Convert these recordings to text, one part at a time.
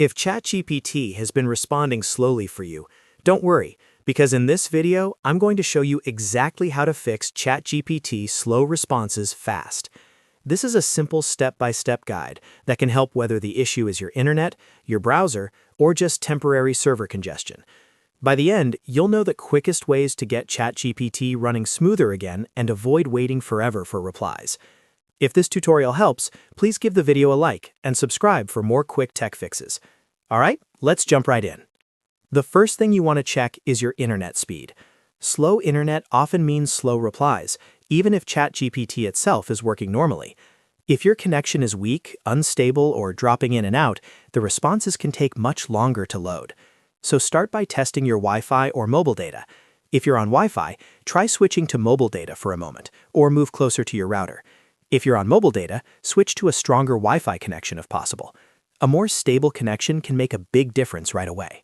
If ChatGPT has been responding slowly for you, don't worry, because in this video, I'm going to show you exactly how to fix ChatGPT slow responses fast. This is a simple step-by-step guide that can help whether the issue is your internet, your browser, or just temporary server congestion. By the end, you'll know the quickest ways to get ChatGPT running smoother again and avoid waiting forever for replies. If this tutorial helps, please give the video a like and subscribe for more quick tech fixes. Alright, let's jump right in. The first thing you want to check is your internet speed. Slow internet often means slow replies, even if ChatGPT itself is working normally. If your connection is weak, unstable, or dropping in and out, the responses can take much longer to load. So start by testing your Wi-Fi or mobile data. If you're on Wi-Fi, try switching to mobile data for a moment, or move closer to your router. If you're on mobile data, switch to a stronger Wi-Fi connection if possible. A more stable connection can make a big difference right away.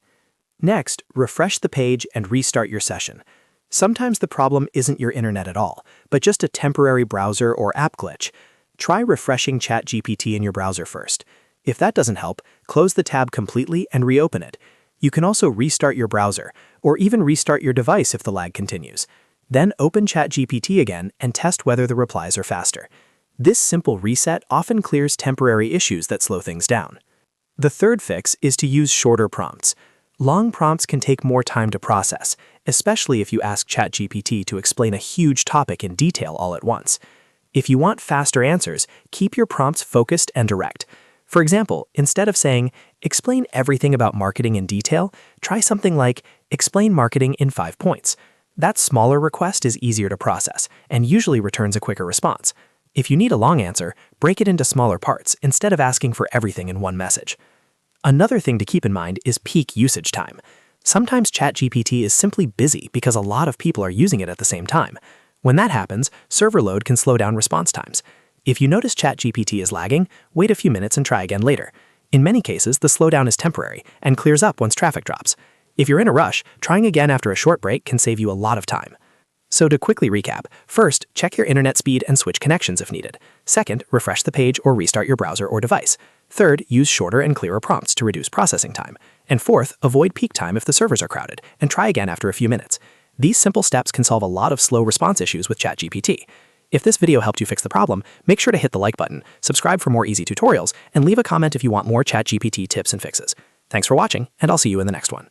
Next, refresh the page and restart your session. Sometimes the problem isn't your internet at all, but just a temporary browser or app glitch. Try refreshing ChatGPT in your browser first. If that doesn't help, close the tab completely and reopen it. You can also restart your browser, or even restart your device if the lag continues. Then open ChatGPT again and test whether the replies are faster. This simple reset often clears temporary issues that slow things down. The third fix is to use shorter prompts. Long prompts can take more time to process, especially if you ask ChatGPT to explain a huge topic in detail all at once. If you want faster answers, keep your prompts focused and direct. For example, instead of saying, "Explain everything about marketing in detail," try something like, "Explain marketing in 5 points." That smaller request is easier to process and usually returns a quicker response. If you need a long answer, break it into smaller parts instead of asking for everything in one message. Another thing to keep in mind is peak usage time. Sometimes ChatGPT is simply busy because a lot of people are using it at the same time. When that happens, server load can slow down response times. If you notice ChatGPT is lagging, wait a few minutes and try again later. In many cases, the slowdown is temporary and clears up once traffic drops. If you're in a rush, trying again after a short break can save you a lot of time. So to quickly recap, first, check your internet speed and switch connections if needed. Second, refresh the page or restart your browser or device. Third, use shorter and clearer prompts to reduce processing time. And fourth, avoid peak time if the servers are crowded, and try again after a few minutes. These simple steps can solve a lot of slow response issues with ChatGPT. If this video helped you fix the problem, make sure to hit the like button, subscribe for more easy tutorials, and leave a comment if you want more ChatGPT tips and fixes. Thanks for watching, and I'll see you in the next one.